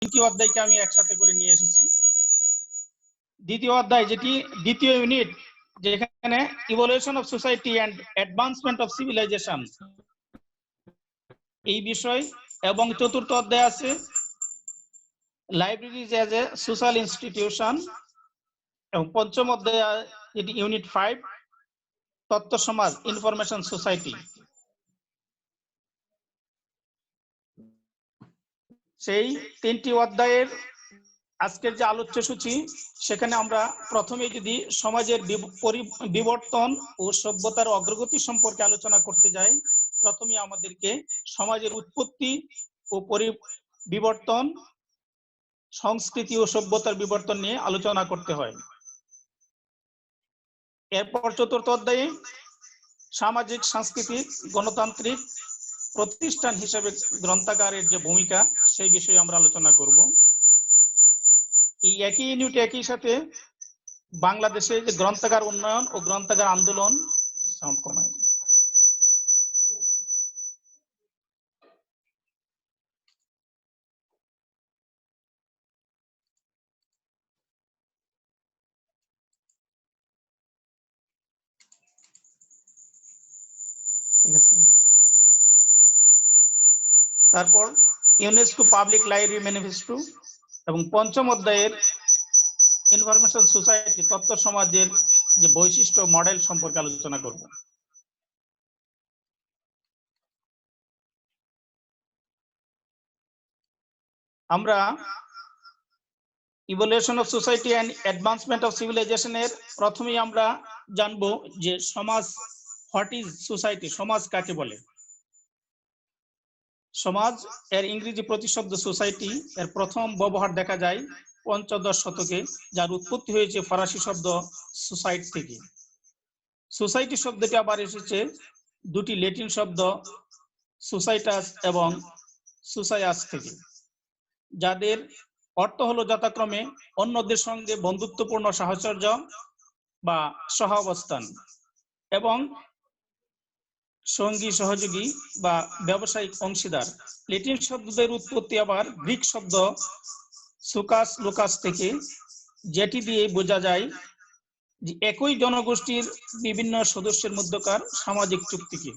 দ্বিতীয় অধ্যায়কে আমি একসাথে করে নিয়ে এসেছি। দ্বিতীয় অধ্যায় যেটি দ্বিতীয় ইউনিট, যেখানে evolution of society and advancement of civilisation এই বিষয়, এবং চতুর্থ অধ্যায় আছে libraries as a social institution, এবং পঞ্চম অধ্যায় যেটি ইউনিট 5 তথ্য সমাজ ইনফরমেশন সোসাইটি। সেই তিনটি অধ্যায়ের আজকের যে আলোচ্য সূচি, সেখানে আমরা প্রথমে যদি সমাজের বিবর্তন ও সভ্যতার অগ্রগতি সম্পর্কে আলোচনা করতে যাই, প্রথমে আমাদেরকে সমাজের উৎপত্তি ও বিবর্তন, সংস্কৃতি ও সভ্যতার বিবর্তন নিয়ে আলোচনা করতে হয়। এরপর চতুর্থ অধ্যায়ে সামাজিক, সাংস্কৃতিক, গণতান্ত্রিক প্রতিষ্ঠান হিসেবে গ্রন্থাগারের যে ভূমিকা, সেই বিষয়ে আমরা আলোচনা করব। এই একই ইউনিট একই সাথে বাংলাদেশে যে গ্রন্থাগার উন্নয়ন ও গ্রন্থাগার আন্দোলন, সাউন্ড কমায়, ঠিক আছে। তারপর ইউনেস্কো পাবলিক লাইব্রেরি ম্যানিফেস্টো, এবং পঞ্চম অধ্যায়ের ইনফরমেশন সোসাইটি তথ্য সমাজের যে বৈশিষ্ট্য মডেল সম্পর্কে আলোচনা করব। আমরা evolution of society and advancement of সিভিলাইজেশনের প্রথমেই আমরা জানবো যে সমাজ, হোয়াট ইজ সোসাইটি, সমাজ কাকে বলে। সমাজ এর ইংরেজি প্রতিশব্দ সোসাইটি, এর প্রথম ব্যবহার দেখা যায় পঞ্চদশ শতকে, যার উৎপত্তি হয়েছে ফরাসি শব্দ সোসাইটি থেকে। সোসাইটি শব্দটি আবার এসেছে দুটি ল্যাটিন শব্দ সোসাইটাস এবং সোসায়াস থেকে, যাদের অর্থ হলো যথাক্রমে অন্যদের সঙ্গে বন্ধুত্বপূর্ণ সাহচর্য বা সহাবস্থান, এবং সঙ্গী, সহযোগী বা ব্যবসায়িক অংশীদার। ল্যাটিন শব্দের উৎপত্তি আবার গ্রিক শব্দ সুকাস লুকাস থেকে, যেটি দিয়ে বোঝা যায় যে একই জনগোষ্ঠীর বিভিন্ন সদস্যের মধ্যকার সামাজিক চুক্তিকে।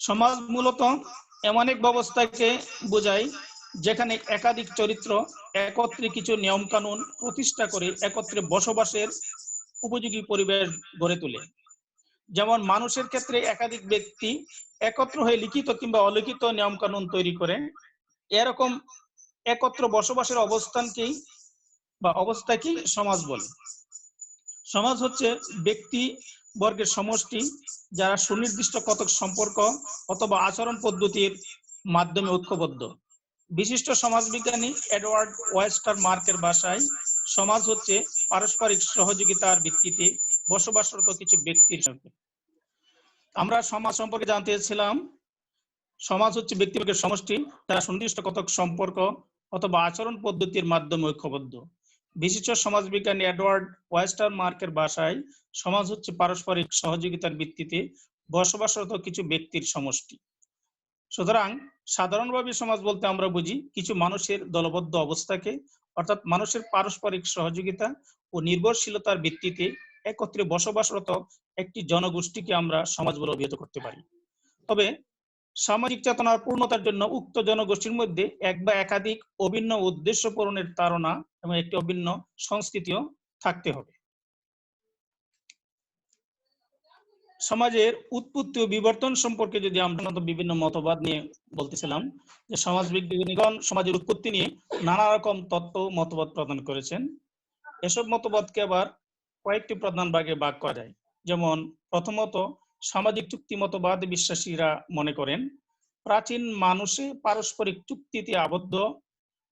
সমাজ মূলত এমন এক ব্যবস্থাকে বোঝায় যেখানে একাধিক চরিত্র একত্রে কিছু নিয়ম কানুন প্রতিষ্ঠা করে একত্রে বসবাসের উপযোগী পরিবেশ গড়ে তোলে। যেমন মানুষের ক্ষেত্রে একাধিক ব্যক্তি একত্র হয়ে লিখিত কিংবা অলিখিত নিয়ম কানুন তৈরি করে, এরকম একত্র বসবাসের অবস্থাকেই সমাজ বলে। সমাজ হচ্ছে ব্যক্তি বর্গের সমষ্টি, যারা সুনির্দিষ্ট কতক সম্পর্ক অথবা আচরণ পদ্ধতির মাধ্যমে ঐক্যবদ্ধ। বিশিষ্ট সমাজবিজ্ঞানী এডওয়ার্ড ওয়েস্টার মার্কের ভাষায় সমাজ হচ্ছে পারস্পরিক সহযোগিতার ভিত্তিতে বসবাসরত কিছু ব্যক্তির সঙ্গে। আমরা সমাজ সম্পর্কে জানতেছিলাম, সমাজ হচ্ছে ব্যক্তিবর্গের সমষ্টি, যারা সুনির্দিষ্ট কতক সম্পর্ক অথবা আচরণ পদ্ধতির মাধ্যমে ঐক্যবদ্ধ। বিশিষ্ট সমাজবিজ্ঞানী এডওয়ার্ড ওয়েস্টার মার্কের ভাষায় সমাজ হচ্ছে পারস্পরিক সহযোগিতার ভিত্তিতে বসবাসরত কিছু ব্যক্তির সমষ্টি। সুতরাং সাধারণভাবে সমাজ বলতে আমরা বুঝি কিছু মানুষের দলবদ্ধ অবস্থাকে, অর্থাৎ মানুষের পারস্পরিক সহযোগিতা ও নির্ভরশীলতার ভিত্তিতে একত্রে বসবাসরত একটি জনগোষ্ঠীকে আমরা সমাজ বলে অভিহিত করতে পারি। তবে সামাজিক চেতনার পূর্ণতার জন্য উক্ত জনগোষ্ঠীর মধ্যে এক বা একাধিক অভিন্ন উদ্দেশ্য পূরণের তাড়না এবং একটি অভিন্ন সংস্কৃতিও থাকতে হবে। সমাজের উৎপত্তি ও বিবর্তন সম্পর্কে যদি আমরা বিভিন্ন মতবাদ নিয়ে বলতেছিলাম, যে সমাজবিজ্ঞানীগণ সমাজের উৎপত্তি নিয়ে নানা রকম তত্ত্ব মতবাদ প্রদান করেছেন। এসব মতবাদকে আবার কয়েকটি প্রধান ভাগে ভাগ করা যায়। যেমন প্রথমত, সামাজিক চুক্তি মতবাদ বিশ্বাসীরা মনে করেন প্রাচীন মানুষে পারস্পরিক চুক্তিতে আবদ্ধ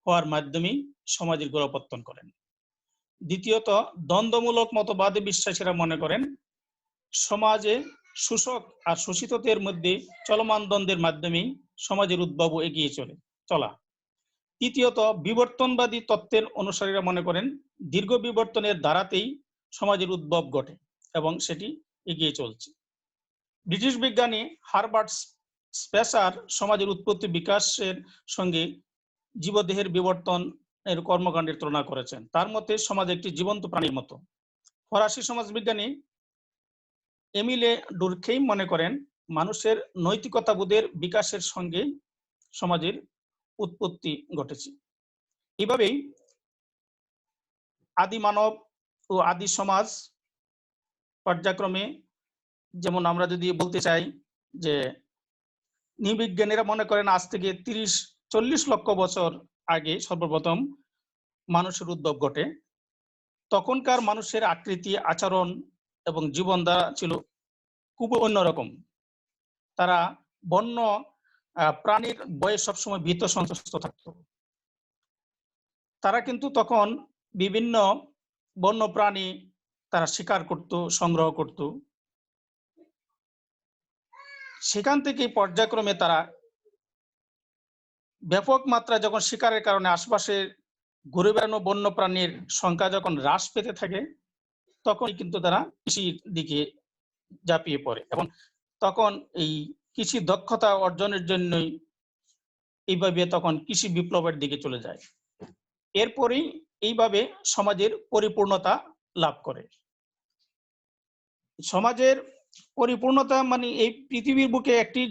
হওয়ার মাধ্যমে সমাজের গোড়াপত্তন করেন। দ্বিতীয়ত, দ্বন্দ্বমূলক মতবাদে বিশ্বাসীরা মনে করেন সমাজে শোষক আর শোষিতদের মধ্যে চলমান দ্বন্দ্বের মাধ্যমেই সমাজের উদ্ভব এগিয়ে চলা। তৃতীয়ত, বিবর্তনবাদী তত্ত্বের অনুসারীরা মনে করেন দীর্ঘ বিবর্তনের ধারাতেই সমাজের উদ্ভব ঘটে এবং সেটি এগিয়ে চলছে। ব্রিটিশ বিজ্ঞানী হারবার্ট স্পেশার সমাজের উৎপত্তি বিকাশের সঙ্গে জীবদেহের বিবর্তনের কর্মকাণ্ডের তুলনা করেছেন। তার মতে সমাজ একটি জীবন্ত প্রাণীর মতো। ফরাসি সমাজবিজ্ঞানী এমিলে ডুরখেইম মনে করেন মানুষের নৈতিকতাবোধের বিকাশের সঙ্গে সমাজের উৎপত্তি ঘটেছে। এইভাবেই আদি মানব ও আদি সমাজ পর্যায়ক্রমে, যেমন আমরা যদি বলতে চাই যে নৃবিজ্ঞানীরা মনে করেন আজ থেকে 30-40 লক্ষ বছর আগে সর্বপ্রথম মানুষের উদ্ভব ঘটে। তখনকার মানুষের আকৃতি, আচরণ এবং জীবনধারা ছিল খুব অন্যরকম। তারা বন্য প্রাণীর ভয়ে সবসময় ভীত সন্ত্রস্ত থাকতো। তারা কিন্তু তখন বিভিন্ন বন্য প্রাণী তারা শিকার করত, সংগ্রহ করত। সেখান থেকে পর্যায়ক্রমে তারা ব্যাপক মাত্রায় যখন শিকারের কারণে আশপাশে ঘুরে বেড়ানো বন্য প্রাণীর সংখ্যা যখন হ্রাস পেতে থাকে, তখনই কিন্তু তারা কৃষির দিকে ঝাঁপিয়ে পড়ে এবং তখন এই কৃষি দক্ষতা অর্জনের জন্যই এইভাবে তখন কৃষি বিপ্লবের দিকে চলে যায়। এরপরেই এইভাবে সমাজের পরিপূর্ণতা লাভ করে। সমাজের পরিপূর্ণতা মানে এই পৃথিবীর বুকে একটি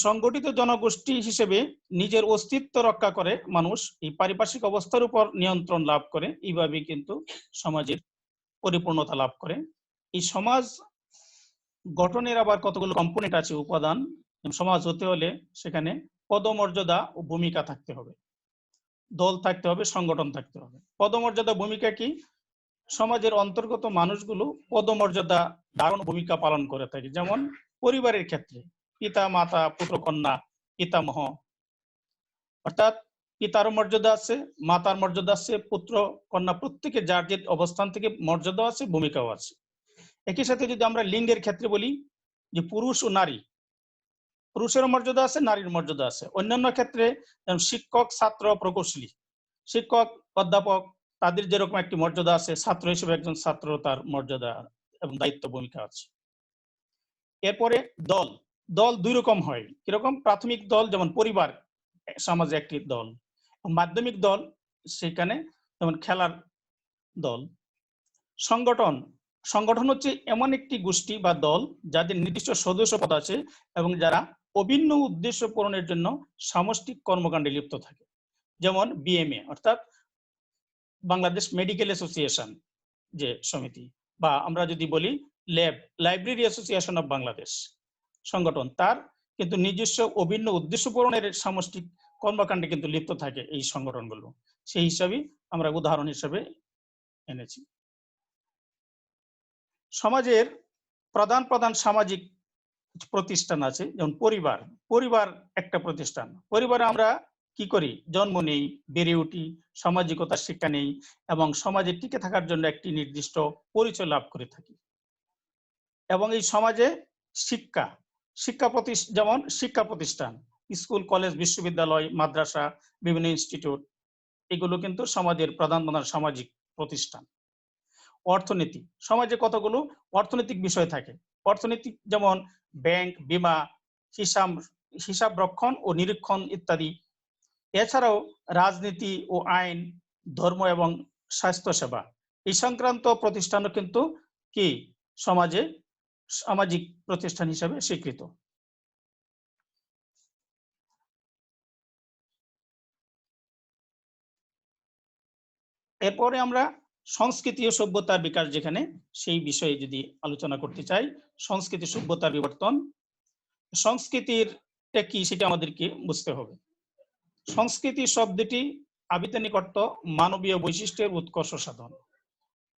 সংগঠিত জনগোষ্ঠী হিসেবে নিজের অস্তিত্ব রক্ষা করে মানুষ এই পারিপার্শ্বিক অবস্থার উপর নিয়ন্ত্রণ লাভ করে। এইভাবে কিন্তু সমাজের পরিপূর্ণতা লাভ করে। এই সমাজ গঠনের আবার কতগুলো কম্পোনেন্ট আছে, উপাদান। সমাজ হতে হলে সেখানে পদমর্যাদা ও ভূমিকা থাকতে হবে, দল থাকতে হবে, সংগঠন থাকতে হবে। পদমর্যাদা ভূমিকা কি? সমাজের অন্তর্গত মানুষগুলো পদমর্যাদা দারুণ ভূমিকা পালন করে থাকে। যেমন পরিবারের ক্ষেত্রে পিতা, মাতা, পুত্র, কন্যা, পিতামহ, অর্থাৎ পিতার মর্যাদা আছে, মাতার মর্যাদা আছে, পুত্র কন্যা প্রত্যেকে যার যে অবস্থান থেকে মর্যাদা আছে, ভূমিকাও আছে। একই সাথে যদি আমরা লিঙ্গের ক্ষেত্রে বলি যে পুরুষ ও নারী, পুরুষের মর্যাদা আছে, নারীর মর্যাদা আছে। অন্যান্য ক্ষেত্রে শিক্ষক, ছাত্র, প্রকৌশলী, শিক্ষক, অধ্যাপক তাদের যেরকম একটি মর্যাদা আছে, ছাত্র হিসেবে একজন ছাত্র তার মর্যাদা এবং দায়িত্ব ভূমিকা আছে। এরপরে দল, দল দুই রকম হয়। কিরকম? প্রাথমিক দল যেমন পরিবার সমাজে একটি দল, মাধ্যমিক দল সেখানে যেমন খেলার দল। সংগঠন, সংগঠন হচ্ছে এমন একটি গোষ্ঠী বা দল যাদের নির্দিষ্ট সদস্য পদ আছে এবং যারা অভিন্ন উদ্দেশ্য পূরণের জন্য সামষ্টিক কর্মকাণ্ডে লিপ্ত থাকে। যেমন বিএমএ অর্থাৎ বাংলাদেশ মেডিকেল অ্যাসোসিয়েশন যে সমিতি, বা আমরা যদি বলি lab, library association of Bangladesh সংগঠন, তার কিন্তু নিজস্ব অভিন্ন উদ্দেশ্য পূরণের সামষ্টিক কর্মকাণ্ডে কিন্তু লিপ্ত থাকে এই সংগঠনগুলো। সেই হিসাবে আমরা উদাহরণ হিসেবে এনেছি। সমাজের প্রধান প্রধান সামাজিক প্রতিষ্ঠান আছে, যেমন পরিবার। পরিবার একটা প্রতিষ্ঠান। পরিবারে আমরা কি করি? জন্ম নেই, বেড়ে উঠি, সামাজিকতার শিক্ষা নেই এবং সমাজে টিকে থাকার জন্য একটি নির্দিষ্ট পরিচয় লাভ করে থাকি। এবং এই সমাজে শিক্ষা, যেমন শিক্ষা প্রতিষ্ঠান, স্কুল, কলেজ, বিশ্ববিদ্যালয়, মাদ্রাসা, বিভিন্ন ইনস্টিটিউট, এগুলো কিন্তু সমাজের প্রধান প্রধান সামাজিক প্রতিষ্ঠান। অর্থনীতি, সমাজে কতগুলো অর্থনৈতিক বিষয় থাকে। অর্থনীতি যেমন ব্যাংক, বীমা, হিসাব রক্ষণ ও নিরীক্ষণ ইত্যাদি। এছাড়াও রাজনীতি ও আইন, ধর্ম এবং স্বাস্থ্য সেবা, এই সংক্রান্ত প্রতিষ্ঠানও কিন্তু কি সমাজে সামাজিক প্রতিষ্ঠান হিসেবে স্বীকৃত। এরপরে আমরা সংস্কৃতি ও সভ্যতার বিকাশ, যেখানে সেই বিষয়ে যদি আলোচনা করতে চাই, সংস্কৃতি সভ্যতার বিবর্তন। সংস্কৃতির কি সেটা আমাদেরকে বুঝতে হবে। সংস্কৃতি শব্দটি আবিধানিক অর্থ মানবীয় বৈশিষ্ট্যের উৎকর্ষ সাধন।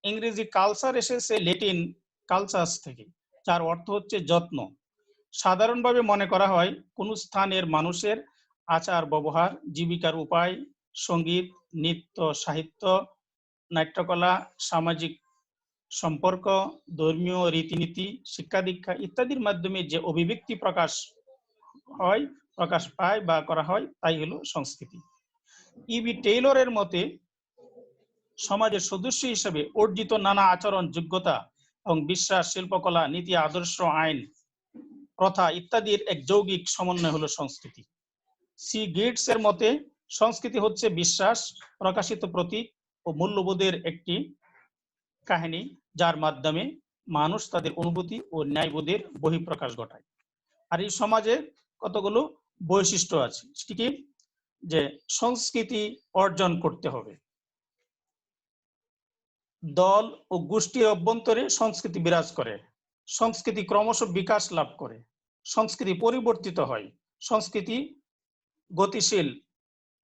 ইংরেজি কালচার এসেছে ল্যাটিন কালচার্স থেকে, যার অর্থ হচ্ছে যত্ন। সাধারণভাবে মনে করা হয় কোন স্থানের মানুষের আচার ব্যবহার, জীবিকার উপায়, সঙ্গীত, নৃত্য, সাহিত্য, নাট্যকলা, সামাজিক সম্পর্ক, ধর্মীয় রীতিনীতি, শিক্ষা দীক্ষা ইত্যাদির মাধ্যমে যে অভিব্যক্তি প্রকাশ পায় বা করা হয়, তাই হলো সংস্কৃতি। ইবি টেইলরের মতে সমাজের সদস্য হিসেবে অর্জিত নানা আচরণ, যোগ্যতা এবং বিশ্বাস, শিল্পকলা, নীতি, আদর্শ, আইন প্রথা ইত্যাদির এক যৌগিক সমন্বয় হলো সংস্কৃতি। সি গিটস এর মতে সংস্কৃতি হচ্ছে বিশ্বাস, প্রকাশিত প্রতীক ও মূল্যবোধের একটি কাহিনী, যার মাধ্যমে মানুষ তাদের অনুভূতি ও ন্যায়বোধের বহিঃপ্রকাশ ঘটায়। আর এই সমাজে কতগুলো বৈশিষ্ট্য আছে, সেটি কি? যে সংস্কৃতি অর্জন করতে হবে, দল ও গোষ্ঠীর অভ্যন্তরে সংস্কৃতি বিরাজ করে, সংস্কৃতি ক্রমশ বিকাশ লাভ করে, সংস্কৃতি পরিবর্তিত হয়, সংস্কৃতি গতিশীল,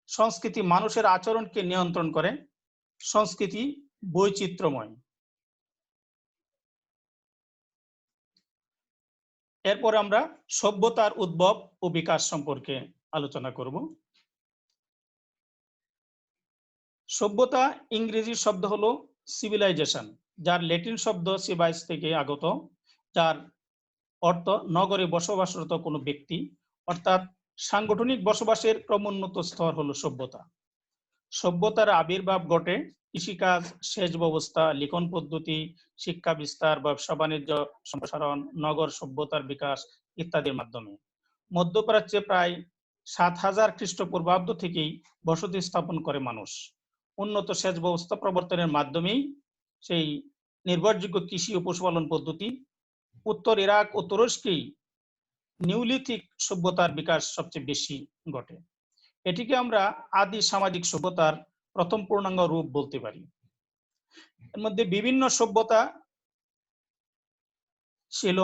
সংস্কৃতি মানুষের আচরণকে নিয়ন্ত্রণ করে, সংস্কৃতি বৈচিত্র্যময়। এরপর আমরা সভ্যতার উদ্ভব ও বিকাশ সম্পর্কে আলোচনা করব। সভ্যতা ইংরেজি শব্দ হলো সিভিলাইজেশন, যার ল্যাটিন শব্দ সিভাইস থেকে আগত, যার অর্থ নগরে বসবাসরত কোনো ব্যক্তি, অর্থাৎ সাংগঠনিক বসবাসের ক্রমোন্নত স্তর হলো সভ্যতা। সভ্যতার আবির্ভাব ঘটে কৃষিকাজ, সেচ ব্যবস্থা, লিখন পদ্ধতি, শিক্ষা বিস্তার, ব্যবসা বাণিজ্য সম্প্রসারণ, নগর সভ্যতার বিকাশ ইত্যাদির মাধ্যমে। মধ্যপ্রাচ্যে প্রায় ৭,০০০ খ্রিস্টপূর্বাব্দ থেকেই বসতি স্থাপন করে মানুষ। উন্নত সেচ ব্যবস্থা প্রবর্তনের মাধ্যমেই সেই নির্ভরযোগ্য কৃষি ও পশুপালন পদ্ধতি, উত্তর ইরাক ও তুরস্কেই নিওলিথিক সভ্যতার বিকাশ সবচেয়ে বেশি ঘটে। এটিকে আমরা আদি সামাজিক সভ্যতার প্রথম পূর্ণাঙ্গ রূপ বলতে পারি। এর মধ্যে বিভিন্ন সভ্যতা ছিল,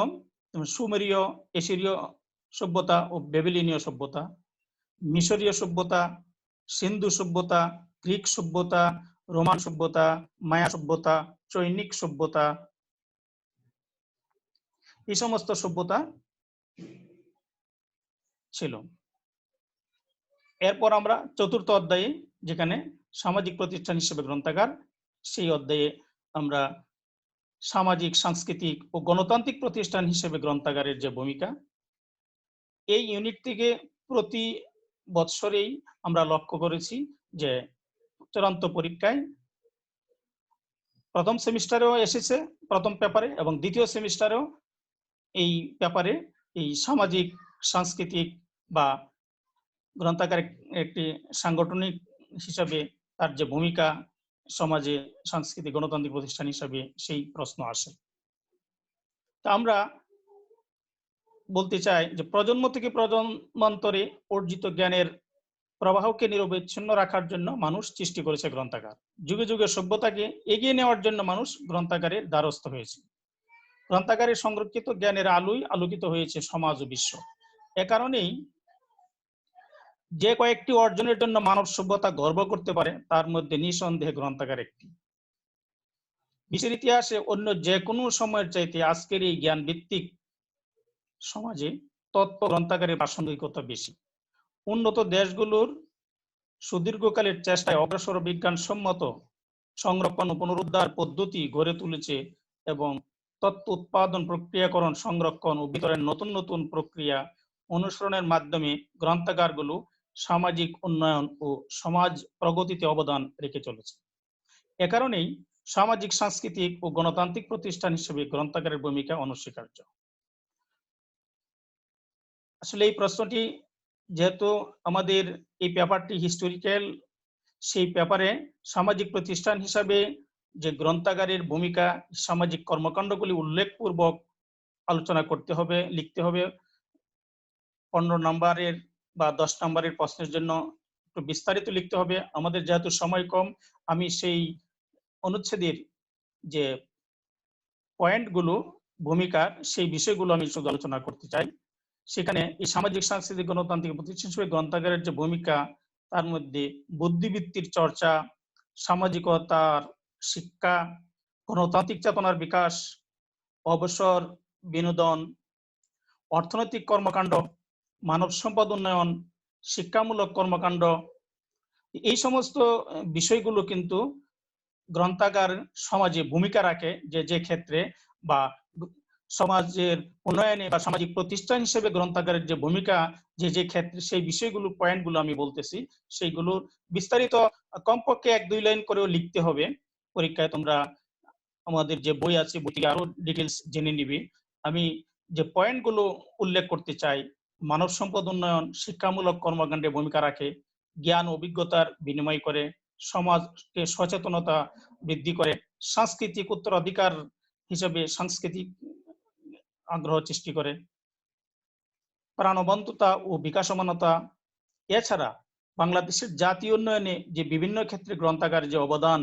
সুমেরীয়, এশিরীয় সভ্যতা ও বেবিলনীয় সভ্যতা, মিশরীয় সভ্যতা, সিন্ধু সভ্যতা, গ্রিক সভ্যতা, রোমান সভ্যতা, মায়া সভ্যতা, চৈনিক সভ্যতা, এই সমস্ত সভ্যতা ছিল। এরপর আমরা চতুর্থ অধ্যায়ে, যেখানে সামাজিক প্রতিষ্ঠান হিসেবে গ্রন্থাগার, সেই অধ্যায়ে আমরা সামাজিক, সাংস্কৃতিক ও গণতান্ত্রিক প্রতিষ্ঠান হিসেবে গ্রন্থাগারের যে ভূমিকা, এই ইউনিট থেকে প্রতি বৎসরেই আমরা লক্ষ্য করেছি যে চূড়ান্ত পরীক্ষায় প্রথম সেমিস্টারেও এসেছে প্রথম পেপারে, এবং দ্বিতীয় সেমিস্টারেও এই পেপারে এই সামাজিক, সাংস্কৃতিক বা গ্রন্থাগার একটি সাংগঠনিক হিসাবে তার যে ভূমিকা সমাজে, সাংস্কৃতিক, গণতান্ত্রিক প্রতিষ্ঠান হিসাবে, সেই প্রশ্ন আসে। তা আমরা বলতে চাই যে প্রজন্ম থেকে প্রজন্মান্তরে অর্জিত জ্ঞানের প্রবাহকে নিরবচ্ছিন্ন রাখার জন্য মানুষ সৃষ্টি করেছে গ্রন্থাগার। যুগে যুগে সভ্যতাকে এগিয়ে নেওয়ার জন্য মানুষ গ্রন্থাগারের দ্বারস্থ হয়েছে। গ্রন্থাগারে সংরক্ষিত জ্ঞানের আলোয় আলোকিত হয়েছে সমাজ ও বিশ্ব। এ কারণেই যে কয়েকটি অর্জনের জন্য মানব সভ্যতা গর্ব করতে পারে, তার মধ্যে নিঃসন্দেহে গ্রন্থাগার একটি। বিশ্বের ইতিহাসে অন্য যে কোনো সময়ের চাইতে আজকের এই জ্ঞান ভিত্তিক সমাজে তথ্য গ্রন্থাগারের প্রাসঙ্গিকতা বেশি। উন্নত দেশগুলোর সুদীর্ঘকালের চেষ্টায় অগ্রসর বিজ্ঞানসম্মত সংরক্ষণ ও পুনরুদ্ধার পদ্ধতি গড়ে তুলেছে, এবং তথ্য উৎপাদন, প্রক্রিয়াকরণ, সংরক্ষণ ও বিতরণের নতুন নতুন প্রক্রিয়া অনুসরণের মাধ্যমে গ্রন্থাগারগুলো সামাজিক উন্নয়ন ও সমাজ প্রগতিতে অবদান রেখে চলেছে। এ কারণেই সামাজিক, সাংস্কৃতিক ও গণতান্ত্রিক প্রতিষ্ঠান হিসেবে গ্রন্থাগারের ভূমিকা অনস্বীকার্য। আসলে এই প্রশ্নটি, যেহেতু আমাদের এই পেপারটি হিস্টোরিক্যাল, সেই পেপারে সামাজিক প্রতিষ্ঠান হিসাবে যে গ্রন্থাগারের ভূমিকা, সামাজিক কর্মকাণ্ডগুলি উল্লেখপূর্বক আলোচনা করতে হবে, লিখতে হবে। 15 নম্বরের বা 10 নম্বরের প্রশ্নের জন্য একটু বিস্তারিত লিখতে হবে। আমাদের যেহেতু সময় কম, আমি সেই অনুচ্ছেদের যে পয়েন্টগুলো, ভূমিকার সেই বিষয়গুলো আমি শুধু আলোচনা করতে চাই। সেখানে এই সামাজিক, সাংস্কৃতিক, গণতান্ত্রিক প্রতিষ্ঠান হিসেবে গ্রন্থাগারের যে ভূমিকা, তার মধ্যে বুদ্ধিবৃত্তির চর্চা, সামাজিকতার শিক্ষা, গণতান্ত্রিক চেতনার বিকাশ, অবসর বিনোদন, অর্থনৈতিক কর্মকাণ্ড, মানব সম্পদ উন্নয়ন, শিক্ষামূলক কর্মকাণ্ড, এই সমস্ত বিষয়গুলো কিন্তু গ্রন্থাগার সমাজে ভূমিকা রাখে, যে যে ক্ষেত্রে বা সমাজের উন্নয়নে বা সামাজিক প্রতিষ্ঠান হিসেবে গ্রন্থাগারের যে ভূমিকা, যে যে ক্ষেত্রে, সেই বিষয়গুলো, পয়েন্টগুলো আমি বলতেছি, সেইগুলোর বিস্তারিত কমপক্ষে 1-2 লাইন করেও লিখতে হবে। পরীক্ষায় তোমরা আমাদের যে বই আছে, বই থেকে আরো ডিটেলস জেনে নিবে। আমি যে পয়েন্টগুলো উল্লেখ করতে চাই, মানব সম্পদ উন্নয়ন শিক্ষামূলক কর্মকাণ্ডে ভূমিকা রাখে, জ্ঞান অভিজ্ঞতার বিনিময় করে, সমাজকে সচেতনতা বৃদ্ধি করে, সাংস্কৃতিক উত্তরাধিকার হিসেবে সাংস্কৃতিক আগ্রহ সৃষ্টি করে, প্রাণবন্ততা ও বিকাশমানতা। এছাড়া বাংলাদেশের জাতীয় উন্নয়নে যে বিভিন্ন ক্ষেত্রে গ্রন্থাগার যে অবদান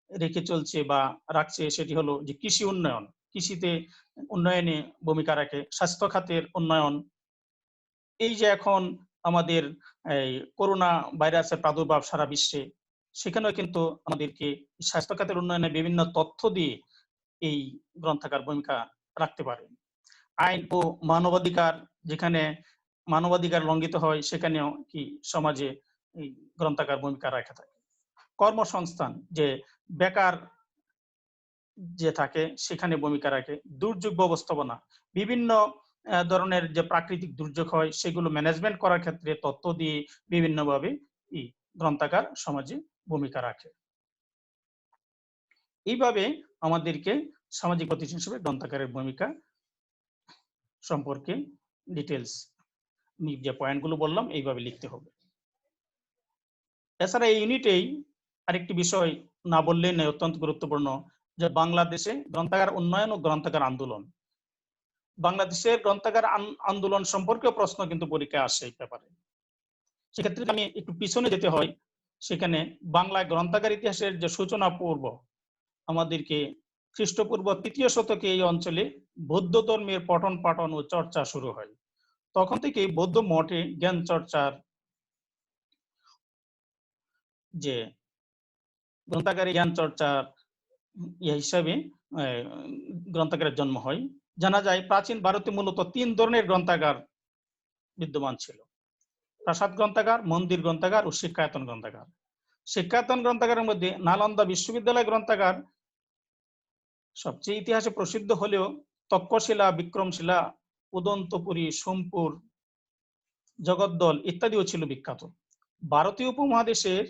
রেখে চলছে বা রাখছে, সেটি হলো যে কৃষি উন্নয়ন, কৃষিতে উন্নয়নে ভূমিকা রাখে, স্বাস্থ্য খাতের উন্নয়ন। এই যে এখন আমাদের এই করোনা ভাইরাসের প্রাদুর্ভাব সারা বিশ্বে, সেখানেও কিন্তু আমাদেরকে স্বাস্থ্য খাতের উন্নয়নে বিভিন্ন তথ্য দিয়ে এই গ্রন্থাগার ভূমিকা রাখতে পারে। আইন ও মানবাধিকার, যেখানে মানবাধিকার লঙ্ঘিত হয় সেখানেও কি সমাজে এই গ্রন্থাগার ভূমিকা রাখা থাকে। কর্মসংস্থান, যে বেকার যে থাকে সেখানে ভূমিকা রাখে। দুর্যোগ ব্যবস্থাপনা, বিভিন্ন ধরনের যে প্রাকৃতিক দুর্যোগ হয় সেগুলো ম্যানেজমেন্ট করার ক্ষেত্রে তথ্য দিয়ে বিভিন্নভাবে এই গ্রন্থাগার সমাজে ভূমিকা রাখে। এইভাবে আমাদেরকে সামাজিক প্রতিষ্ঠান হিসেবে গ্রন্থাগারের ভূমিকা সম্পর্কে ডিটেলস যে পয়েন্টগুলো বললাম এইভাবে লিখতে হবে। এছাড়া এই ইউনিটেই আরেকটি বিষয় না বললেই নয়, অত্যন্ত গুরুত্বপূর্ণ, যে বাংলাদেশে গ্রন্থাগার উন্নয়ন ও গ্রন্থাগার আন্দোলন। বাংলাদেশের গ্রন্থাগার আন্দোলন সম্পর্কেও প্রশ্ন কিন্তু পরীক্ষায় আসে এই ব্যাপারে। সেক্ষেত্রে আমি একটু পিছনে যেতে হয়। সেখানে বাংলা গ্রন্থাগার ইতিহাসের যে সূচনা পূর্ব, আমাদেরকে খ্রিস্টপূর্ব ৩য় শতকে এই অঞ্চলে বৌদ্ধ ধর্মের পঠন পাঠন ও চর্চা শুরু হয়। তখন থেকে বৌদ্ধ মঠে জ্ঞান চর্চার যে গ্রন্থাগারে জ্ঞান চর্চার হিসাবে গ্রন্থাগারের জন্ম হয়। জানা যায় প্রাচীন ভারতে মূলত ৩ ধরনের গ্রন্থাগার বিদ্যমান ছিল: প্রাসাদ গ্রন্থাগার, মন্দির গ্রন্থাগার ও শিক্ষায়তন গ্রন্থাগার। শিক্ষায়তন গ্রন্থাগারের মধ্যে নালন্দা বিশ্ববিদ্যালয় গ্রন্থাগার সবচেয়ে ইতিহাসে প্রসিদ্ধ হলেও তক্ষশিলা, বিক্রমশিলা, উদন্তপুরী, সোমপুর, জগদ্দল ইত্যাদিও ছিল বিখ্যাত। ভারতীয় উপমহাদেশের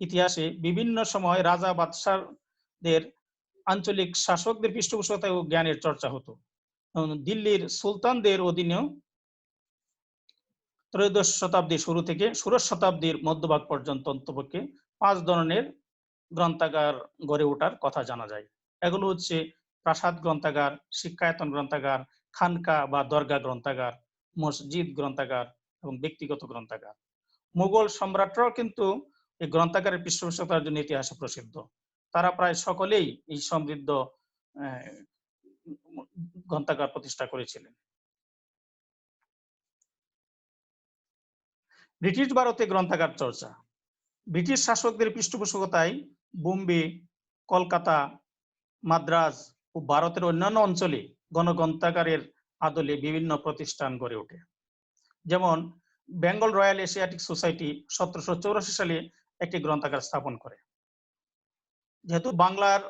ইতিহাসে বিভিন্ন সময় রাজা বাদশাহদের আঞ্চলিক শাসকদের পৃষ্ঠপোষকতায় ও জ্ঞানের চর্চা হতো। দিল্লির সুলতানদের অধীনেও ত্রয়োদশ শতাব্দীর শুরু থেকে ষোড়শ শতাব্দীর মধ্যভাগ পর্যন্ত অন্তপক্ষে 5 ধরনের গ্রন্থাগার গড়ে ওঠার কথা জানা যায়। এগুলো হচ্ছে প্রাসাদ গ্রন্থাগার, শিক্ষায়তন গ্রন্থাগার, খানকা বা দরগা গ্রন্থাগার, মসজিদ গ্রন্থাগার এবং ব্যক্তিগত গ্রন্থাগার। মুঘল সম্রাটরাও কিন্তু এই গ্রন্থাগারের পৃষ্ঠপোষকতার জন্য ইতিহাসে প্রসিদ্ধ। তারা প্রায় সকলেই এই সমৃদ্ধ গ্রন্থাগার প্রতিষ্ঠা করেছিলেন। ব্রিটিশ ভারতে গ্রন্থাগার চর্চা। ব্রিটিশ শাসকদের পৃষ্ঠপোষকতায় বোম্বে, কলকাতা, মাদ্রাজ ও ভারতের অন্যান্য অঞ্চলে গণগ্রন্থাগারের আদলে বিভিন্ন প্রতিষ্ঠান গড়ে ওঠে। যেমন বেঙ্গল রয়্যাল এশিয়াটিক সোসাইটি 1784 সালে একটি গ্রন্থাগার স্থাপন করে। যেহেতু বাংলার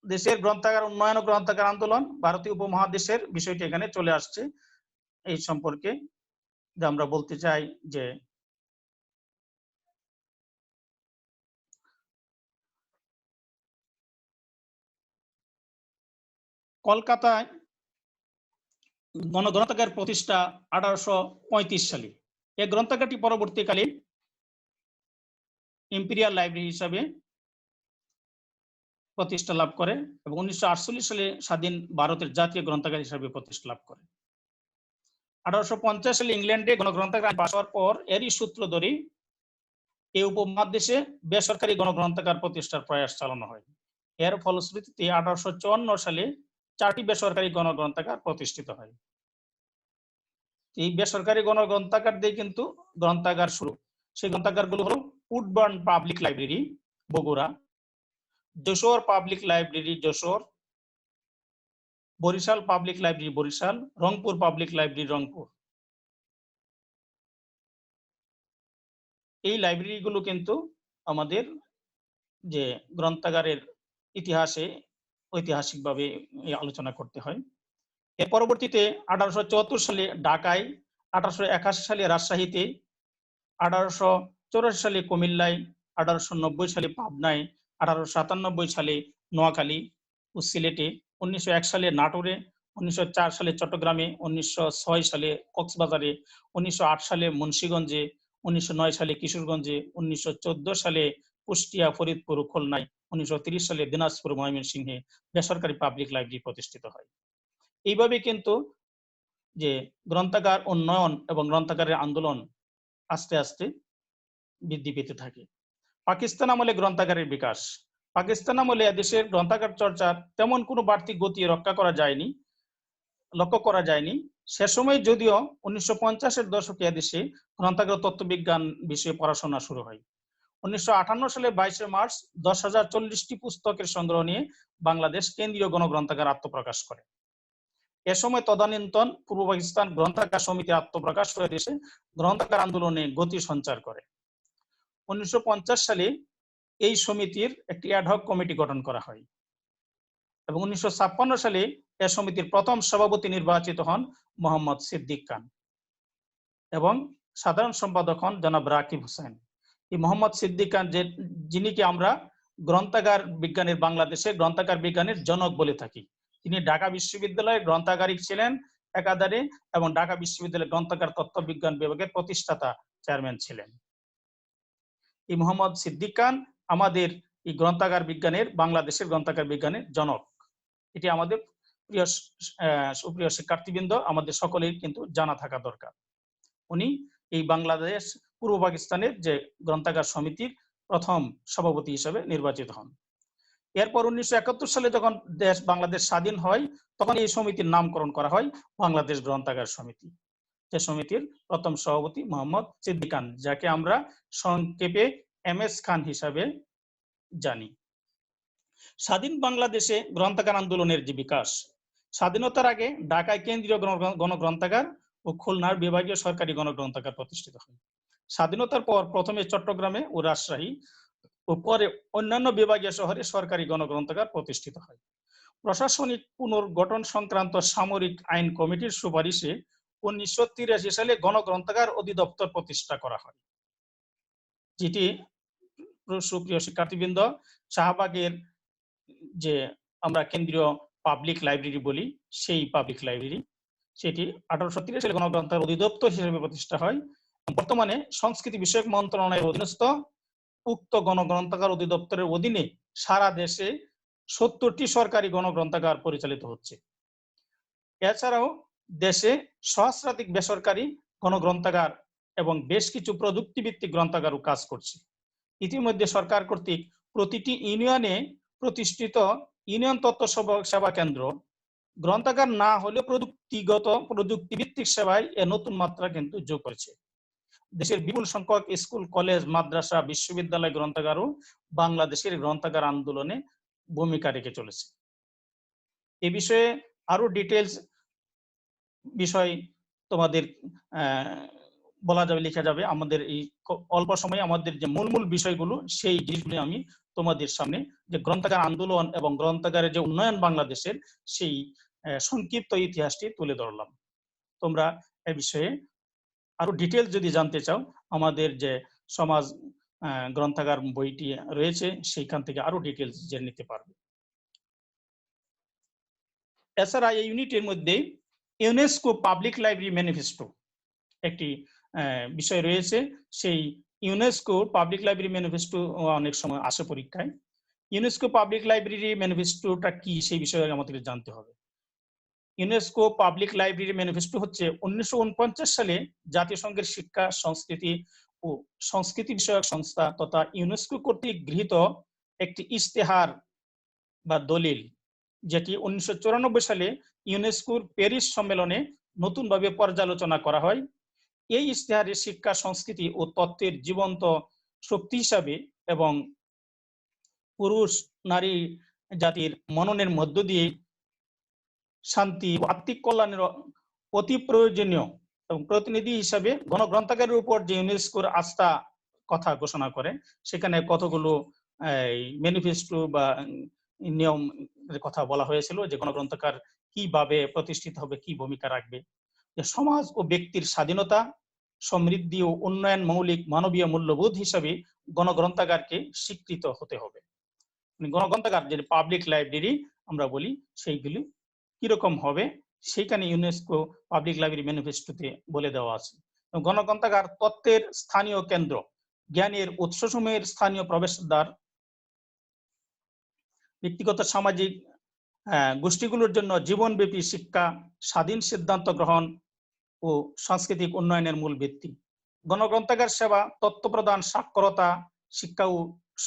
দেশের গ্রন্থাগার উন্নয়ন ও গ্রন্থাগার আন্দোলন ভারতীয় উপমহাদেশের বিষয়টি এখানে চলে আসছে, এই সম্পর্কে আমরা বলতে চাই যে কলকাতায় গণগ্রন্থাগার প্রতিষ্ঠা 1835 সালে। এই গ্রন্থাগারটি পরবর্তীকালে ইম্পেরিয়াল লাইব্রেরি হিসাবে প্রতিষ্ঠা লাভ করে এবং 1948 সালে স্বাধীন ভারতের জাতীয় গ্রন্থাগার হিসাবে প্রতিষ্ঠা লাভ করে। 1850 সালে ইংল্যান্ডে গণগ্রন্থাগার পাস হওয়ার পর এরই সূত্র ধরে এই উপমহাদেশে বেসরকারি গণগ্রন্থাগার প্রতিষ্ঠার প্রয়াস চালানো হয়। এর ফলশ্রুতিতে 1854 সালে 4টি বেসরকারি গণগ্রন্থাগার প্রতিষ্ঠিত হয়। এই বেসরকারি গণগ্রন্থাগার দিয়ে কিন্তু গ্রন্থাগার শুরু। সেই গ্রন্থাগারগুলো হলো Woodburn public library Bogura, Jessore public library Jessore, Barisal public library Barisal, Rangpur public library Rangpur. এই লাইব্রেরিগুলো কিন্তু আমাদের যে গ্রন্থাগারের ইতিহাসে ঐতিহাসিকভাবে আলোচনা করতে হয়। এর পরবর্তীতে 1874 সালে ঢাকায়, 1881 সালে রাজশাহীতে, 1884 সালে কুমিল্লায়, 1890 সালে পাবনায়, 1897 সালে নোয়াখালী ও সিলেটে, 1901 সালে নাটোরে, 1904 সালে চট্টগ্রামে, 1906 সালে কক্সবাজারে, 1908 সালে মুন্সিগঞ্জে, 1909 সালে কিশোরগঞ্জে, 1914 সালে কুষ্টিয়া, ফরিদপুর, খুলনায়, 1930 সালে দিনাজপুর, ময়মনসিংহে বেসরকারি পাবলিক লাইব্রেরি প্রতিষ্ঠিত হয়। এইভাবে কিন্তু যে গ্রন্থাগার উন্নয়ন এবং গ্রন্থাগারের আন্দোলন আস্তে আস্তে বৃদ্ধি পেতে থাকে। পাকিস্তান আমলে গ্রন্থাগারের বিকাশ। পাকিস্তান আমলে এদেশের গ্রন্থাগার চর্চার তেমন কোনো বাড়তি গতি লক্ষ্য করা যায়নি। সে সময় যদিও 1950-এর দশকে এদেশে গ্রন্থাগার তত্ত্ববিজ্ঞান বিষয়ে পড়াশোনা শুরু হয়। 1958 সালে 22 মার্চ 10,040টি পুস্তকের সংগ্রহ নিয়ে বাংলাদেশ কেন্দ্রীয় গণগ্রন্থাগার আত্মপ্রকাশ করে। এ সময় তদানীন্তন পূর্ব পাকিস্তান গ্রন্থাগার সমিতির আত্মপ্রকাশ হয়ে দেশে গ্রন্থাগার আন্দোলনে গতি সঞ্চার করে। 1950 সালে এই সমিতির একটি অ্যাডহক কমিটি গঠন করা হয় এবং 1956 সালে এ সমিতির প্রথম সভাপতি নির্বাচিত হন মোহাম্মদ সিদ্দিক খান এবং সাধারণ সম্পাদক হন জনাব রাকিব হোসেন। এই মোহাম্মদ সিদ্দিক খান যিনি কি আমরা গ্রন্থাগার বিজ্ঞানের, বাংলাদেশে গ্রন্থাগার বিজ্ঞানের জনক বলে থাকি। তিনি ঢাকা বিশ্ববিদ্যালয়ের গ্রন্থাগারিক ছিলেন একাধারে এবং ঢাকা বিশ্ববিদ্যালয়ের গ্রন্থাগার তত্ত্ববিজ্ঞান বিভাগের প্রতিষ্ঠাতা চেয়ারম্যান ছিলেন। এই মোহাম্মদ সিদ্দিক খান আমাদের এই গ্রন্থাগার বিজ্ঞানের, বাংলাদেশের গ্রন্থাগার বিজ্ঞানের জনক। এটি আমাদের সুপ্রিয় শিক্ষার্থীবৃন্দ, আমাদের সকলেই কিন্তু জানা থাকা দরকার। উনি এই বাংলাদেশ পূর্ব পাকিস্তানের যে গ্রন্থাগার সমিতির প্রথম সভাপতি হিসেবে নির্বাচিত হন। এরপর 1971 সালে যখন বাংলাদেশ স্বাধীন হয়, তখন এই সমিতির নামকরণ করা হয় বাংলাদেশ গ্রন্থাগার সমিতি। যে সমিতির প্রথম সভাপতি মোহাম্মদ সিদ্দিক খান, যাকে আমরা সংক্ষেপে MS খান হিসাবে জানি। স্বাধীন বাংলাদেশে গ্রন্থাগার আন্দোলনের যে বিকাশ। স্বাধীনতার আগে ঢাকায় কেন্দ্রীয় গণগ্রন্থাগার ও খুলনার বিভাগীয় সরকারি গণগ্রন্থাগার প্রতিষ্ঠিত হয়। স্বাধীনতার পর প্রথমে চট্টগ্রামে ও রাজশাহী ও পরে অন্যান্য বিভাগীয় শহরে সরকারি গণগ্রন্থাগার প্রতিষ্ঠিত হয়। প্রশাসনিক পুনর্গঠন সংক্রান্ত সামরিক আইন কমিটির সুপারিশে 1983 সালে গণগ্রন্থাগার অধিদপ্তর প্রতিষ্ঠা করা হয়, যেটি সুপ্রিয় শিক্ষার্থীবৃন্দ শাহবাগের যে আমরা কেন্দ্রীয় পাবলিক লাইব্রেরি বলি, সেই পাবলিক লাইব্রেরি, সেটি 1830 সালে গণগ্রন্থাগার অধিদপ্তর হিসেবে প্রতিষ্ঠা হয়। বর্তমানে সংস্কৃতি বিষয়ক মন্ত্রণালয়ের অধীনস্থ উক্ত গণগ্রন্থাগার অধিদপ্তরের অধীনে সারা দেশে 70টি সরকারি গণগ্রন্থাগার পরিচালিত হচ্ছে। এছাড়াও দেশে সহস্রাধিক বেসরকারি গণগ্রন্থাগার এবং বেশ কিছু প্রযুক্তিভিত্তিক গ্রন্থাগারও কাজ করছে। ইতিমধ্যে সরকার কর্তৃক প্রতিটি ইউনিয়নে প্রতিষ্ঠিত ইউনিয়ন তথ্য সেবা কেন্দ্র গ্রন্থাগার না হলে প্রযুক্তিভিত্তিক সেবায় এ নতুন মাত্রা কিন্তু যোগ করেছে। দেশের বিপুল সংখ্যক স্কুল, কলেজ, মাদ্রাসা, বিশ্ববিদ্যালয় গ্রন্থাগারও বাংলাদেশের গ্রন্থাগার আন্দোলনে ভূমিকা রেখে চলেছে। এ বিষয়ে আরো ডিটেলস বিষয় তোমাদের বলা যাবে, লেখা যাবে। আমাদের এই অল্প সময়ে আমাদের যে মূল বিষয়গুলো, সেই জিনিসগুলো আমি তোমাদের সামনে যে গ্রন্থাগার আন্দোলন এবং গ্রন্থাগারের যে উন্নয়ন বাংলাদেশের, সেই সংক্ষিপ্ত ইতিহাসটি তুলে ধরলাম। তোমরা এ বিষয়ে আরো ডিটেলস যদি জানতে চাও, আমাদের যে সমাজ গ্রন্থাগার বইটি রয়েছে, সেইখান থেকে আরো ডিটেলস জেনে নিতে পারবে। এছাড়া এই ইউনিটের মধ্যে ইউনেস্কো পাবলিক লাইব্রেরি ম্যানিফেস্টো একটি বিষয় রয়েছে। সেই ইউনেস্কো পাবলিক লাইব্রেরি ম্যানিফেস্টো অনেক সময় আসে পরীক্ষায়। ইউনেস্কো পাবলিক লাইব্রেরি ম্যানিফেস্টোটা কি, সেই বিষয়ে আমাদের জানতে হবে। ইউনেস্কো পাবলিক লাইব্রেরি ম্যানিফেস্টো হচ্ছে 1949 সালে জাতিসংঘের শিক্ষা, সংস্কৃতি ও সংস্কৃতি বিষয়ক সংস্থা তথা ইউনেস্কো কর্তৃক গৃহীত একটি ইশতেহার বা দলিল, যেটি 1994 সালে ইউনেস্কোর প্যারিস সম্মেলনে নতুনভাবে পর্যালোচনা করা হয়। এই ইশতেহারে শিক্ষা, সংস্কৃতি ও তত্ত্বের জীবন্ত শক্তি হিসাবে এবং পুরুষ নারী জাতির মননের মধ্য দিয়ে শান্তি ও আত্মিক কল্যাণের অতি প্রয়োজনীয় এবং প্রতিনিধি হিসাবে গণগ্রন্থাগারের উপর যে ইউনেস্কোর আস্থা কথা ঘোষণা করে, সেখানে কতগুলো ম্যানিফেস্টো বা নিয়ম কথা বলা হয়েছিল, যে গণগ্রন্থাগার কিভাবে প্রতিষ্ঠিত হবে, কি ভূমিকা রাখবে, যে সমাজ ও ব্যক্তির স্বাধীনতা, সমৃদ্ধি ও উন্নয়ন মৌলিক মানবীয় মূল্যবোধ হিসাবে গণগ্রন্থাগারকে স্বীকৃত হতে হবে। গণগ্রন্থাগার যে পাবলিক লাইব্রেরি আমরা বলি, সেইগুলি কিরকম হবে সেখানে ইউনেস্কো পাবলিক লাইব্রেরি ম্যানিফেস্টোতে বলে দেওয়া আছে। গণগ্রন্থাগার তত্ত্বের স্থানীয় কেন্দ্র, জ্ঞানের উৎসসমূহের স্থানীয় প্রবেশদ্বার, ব্যক্তিগত সামাজিক গোষ্ঠীগুলোর জন্য জীবনব্যাপী শিক্ষা, স্বাধীন সিদ্ধান্ত গ্রহণ ও সাংস্কৃতিক উন্নয়নের মূল ভিত্তি। গণগ্রন্থাগার সেবা তথ্য প্রদান, সাক্ষরতা, শিক্ষা ও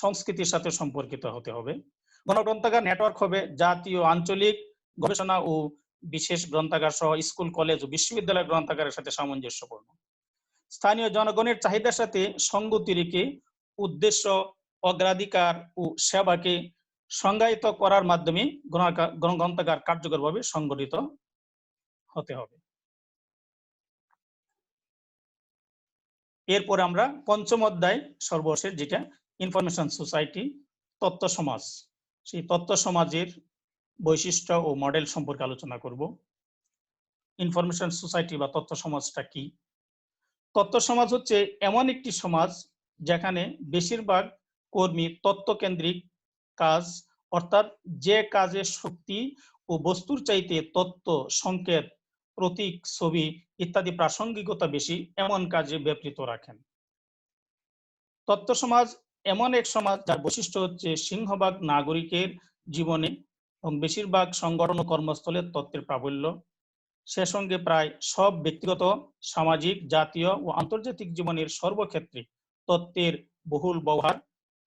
সংস্কৃতির সাথে সম্পর্কিত হতে হবে। গণগ্রন্থাগার নেটওয়ার্ক হবে জাতীয়, আঞ্চলিক গবেষণা ও বিশেষ গ্রন্থাগার সহ স্কুল, কলেজ ও বিশ্ববিদ্যালয় গ্রন্থাগারের সাথে সামঞ্জস্যপূর্ণ। স্থানীয় জনগণের চাহিদার সাথে সঙ্গতি রেখে উদ্দেশ্য, অগ্রাধিকার ও সেবাকে সংজ্ঞায়িত করার মাধ্যমে গণগ্রন্থাগার কার্যকরভাবে সংগঠিত হতে হবে। এরপরে আমরা পঞ্চম অধ্যায় সর্বশেষ, যেটা ইনফরমেশন সোসাইটি, তথ্য সমাজ। সেই তথ্য সমাজের বৈশিষ্ট্য ও মডেল সম্পর্কে আলোচনা করব। ইনফরমেশন সোসাইটি বা তথ্য সমাজটা কি? তথ্য সমাজ হচ্ছে এমন একটি সমাজ যেখানে বেশিরভাগ কর্মী তথ্যকেন্দ্রিক কাজ, অর্থাৎ যে কাজে শক্তি ও বস্তুর চাইতে তথ্য, সংকেত, প্রতীক, ছবি ইত্যাদি প্রাসঙ্গিকতা বেশি, এমন কাজে ব্যাপৃত রাখেন। তথ্য সমাজ এমন এক সমাজ যার বৈশিষ্ট্য হচ্ছে সিংহভাগ নাগরিকের জীবনে এবং বেশিরভাগ সংগঠন ও কর্মস্থলে তথ্যের প্রাবল্য। সে সঙ্গে প্রায় সব ব্যক্তিগত, সামাজিক, জাতীয় ও আন্তর্জাতিক জীবনের সর্বক্ষেত্রে তথ্যের বহুল ব্যবহার,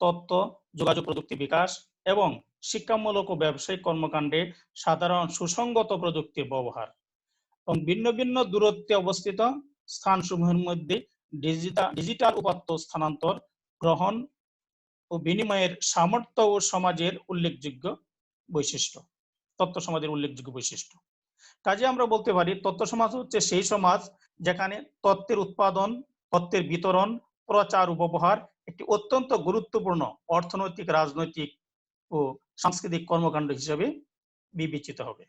তথ্য যোগাযোগ প্রযুক্তি বিকাশ এবং শিক্ষামূলক ও ব্যবসায়িক কর্মকাণ্ডে সাধারণ সুসংগত প্রযুক্তির ব্যবহার এবং ভিন্ন ভিন্ন দূরত্বে অবস্থিত স্থানসমূহের মধ্যে ডিজিটাল উপাত্ত স্থানান্তর, গ্রহণ ও বিনিময়ের সামর্থ্য ও সমাজের উল্লেখযোগ্য বৈশিষ্ট্য। তথ্য সমাজের উল্লেখযোগ্য বৈশিষ্ট্য। কাজে আমরা বলতে পারি তথ্য সমাজ হচ্ছে সেই সমাজ যেখানে তথ্যের উৎপাদন, তথ্যের বিতরণ, প্রচার ও ব্যবহার একটি অত্যন্ত গুরুত্বপূর্ণ অর্থনৈতিক, রাজনৈতিক ও সাংস্কৃতিক কর্মকাণ্ড হিসেবে বিবেচিত হবে।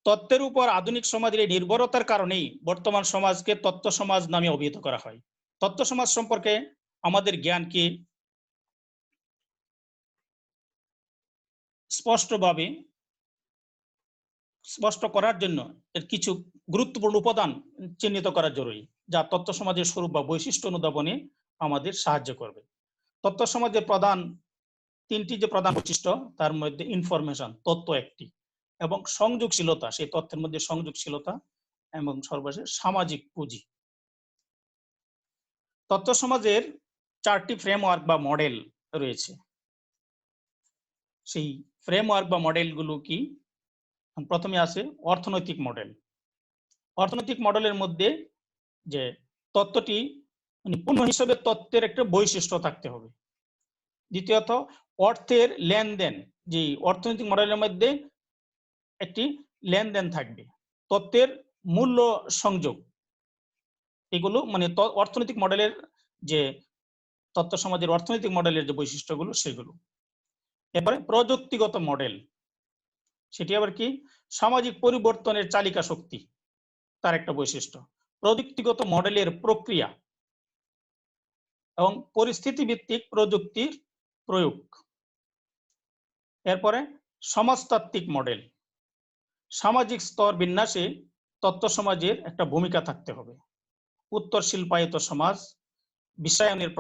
তথ্যের উপর আধুনিক সমাজের এই নির্ভরতার কারণেই বর্তমান সমাজকে তথ্য সমাজ নামে অভিহিত করা হয়। তথ্য সমাজ সম্পর্কে আমাদের জ্ঞানকে স্পষ্ট করার জন্য এর কিছু গুরুত্বপূর্ণ উপাদান চিহ্নিত করা জরুরি, যা তথ্য সমাজের স্বরূপ বা বৈশিষ্ট্য অনুধাবনে আমাদের সাহায্য করবে। তথ্য সমাজের তিনটি যে প্রধান বৈশিষ্ট্য, তার মধ্যে ইনফরমেশন, তথ্য একটি, এবং সংযোগশীলতা, সেই তথ্যের মধ্যে সংযোগশীলতা, এবং সর্বশেষ সামাজিক পুঁজি। তথ্য সমাজের 4টি ফ্রেমওয়ার্ক বা মডেল রয়েছে। সেই ফ্রেমওয়ার্ক বা মডেলগুলো কি? প্রথমে আছে অর্থনৈতিক মডেল। অর্থনৈতিক মডেলের মধ্যে যে তথ্যটি পণ্য হিসেবে তথ্যের একটা বৈশিষ্ট্য থাকতে হবে। দ্বিতীয়ত অর্থের লেনদেন, যে অর্থনৈতিক মডেলের মধ্যে একটি লেনদেন থাকবে, তথ্যের মূল্য সংযোগ, এগুলো মানে অর্থনৈতিক মডেলের যে তথ্য সমাজের অর্থনৈতিক মডেলের যে বৈশিষ্ট্যগুলো সেগুলো। এরপরে প্রযুক্তিগত মডেল, সেটি আবার কি? সামাজিক পরিবর্তনের চালিকা শক্তি, তার একটা বৈশিষ্ট্য। প্রযুক্তিগত মডেলের প্রক্রিয়া এবং পরিস্থিতি ভিত্তিক প্রযুক্তির প্রয়োগ। এরপরে সমাজতাত্ত্বিক মডেল, সামাজিক স্তর বিন্যাসে তথ্য সমাজের একটা ভূমিকা থাকতে হবে। উত্তর শিল্পায়িত সমাজ, বিশ্বায়নের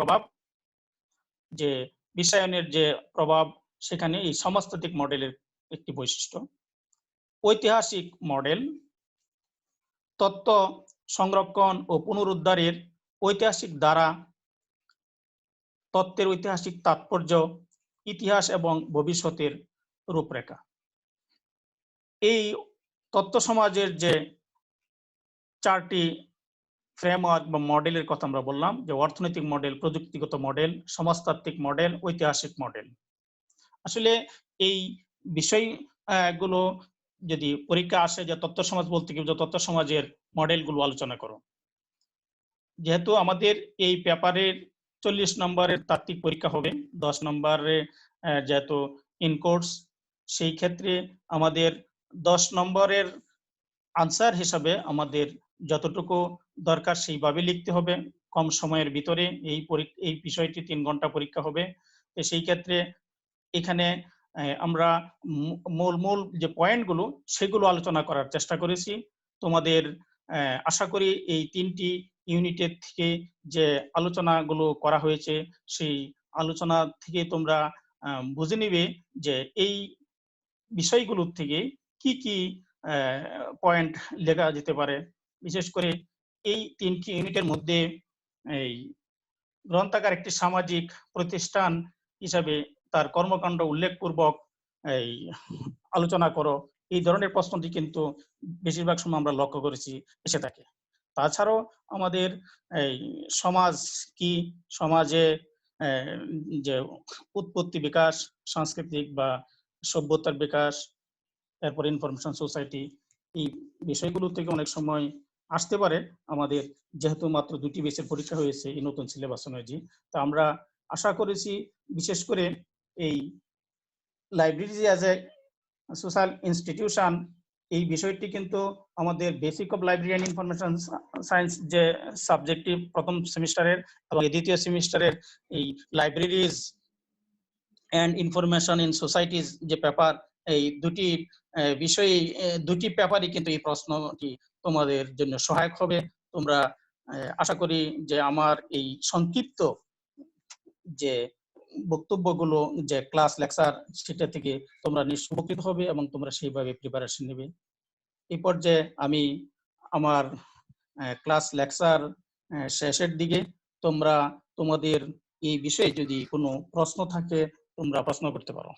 প্রভাব সেখানে এই সমাজতাত্ত্বিক মডেলের একটি বৈশিষ্ট্য। ঐতিহাসিক মডেল, তথ্য সংরক্ষণ ও পুনরুদ্ধারের ঐতিহাসিক ধারা, তথ্যের ঐতিহাসিক তাৎপর্য, ইতিহাস এবং ভবিষ্যতের রূপরেখা। এই তথ্য সমাজের যে 4টি ফ্রেমওয়ার্ক বা মডেলের কথা আমরা বললাম, যে অর্থনৈতিক মডেল, প্রযুক্তিগত মডেল, সমাজতাত্ত্বিক মডেল, ঐতিহাসিক মডেল। আসলে এই বিষয়গুলো যদি পরীক্ষা আসে যে তথ্য সমাজ বলতে কি, তথ্য সমাজের মডেলগুলো আলোচনা করো, যেহেতু আমাদের এই পেপারের 40 নম্বরের তাত্ত্বিক পরীক্ষা হবে, 10 নম্বরে যেহেতু ইনকোর্স, সেই ক্ষেত্রে আমাদের 10 নম্বরের আনসার হিসাবে আমাদের যতটুকু দরকার সেইভাবে লিখতে হবে। কম সময়ের ভিতরে এই বিষয়টি 3 ঘন্টা পরীক্ষা হবে। তো সেই ক্ষেত্রে এখানে আমরা মূল যে পয়েন্টগুলো সেগুলো আলোচনা করার চেষ্টা করেছি। তোমাদের আশা করি এই 3টি ইউনিটের থেকে যে আলোচনাগুলো করা হয়েছে সেই আলোচনা থেকে তোমরা বুঝে নিবে যে এই বিষয়গুলোর থেকে কি কি পয়েন্ট লেখা যেতে পারে। বিশেষ করে এই 3টি ইউনিটের মধ্যে এই গ্রন্থাগার একটি সামাজিক প্রতিষ্ঠান হিসাবে তার কর্মকাণ্ড উল্লেখপূর্বক এই আলোচনা করো, এই ধরনের প্রশ্নটি কিন্তু বেশিরভাগ সময় আমরা লক্ষ্য করেছি এসে থাকে। তাছাড়াও আমাদের এই সমাজ কি, সমাজে যে উৎপত্তি বিকাশ, সাংস্কৃতিক বা সভ্যতার বিকাশ, এরপর ইনফরমেশন সোসাইটি, এই বিষয়গুলো থেকে অনেক সময় আসতে পারে আমাদের, যেহেতু মাত্র 2টি বেসের পরীক্ষা হয়েছে এই নতুন সিলেবাস অনুযায়ী। তো আমরা আশা করেছি বিশেষ করে এই library as a social institution এই বিষয়টি কিন্তু আমাদের basic of library and information science যে সাবজেক্টটি প্রথম সেমিস্টারের এবং দ্বিতীয় সেমিস্টারের এই libraries and information in societies যে পেপার, এই দুটি বিষয়ে 2টি পেপারই কিন্তু এই প্রশ্নটি তোমাদের জন্য সহায়ক হবে। তোমরা আশা করি যে আমার এই সংক্ষিপ্ত যে বক্তব্যগুলো, যে ক্লাস লেকচার, সেটা থেকে তোমরা নিশ্চয়ই উপকৃত হবে এবং তোমরা সেইভাবে প্রিপারেশন নেবে। এই পর্যায়ে আমি আমার ক্লাস লেকচার শেষের দিকে তোমরা তোমাদের এই বিষয়ে যদি কোনো প্রশ্ন থাকে তোমরা প্রশ্ন করতে পারো।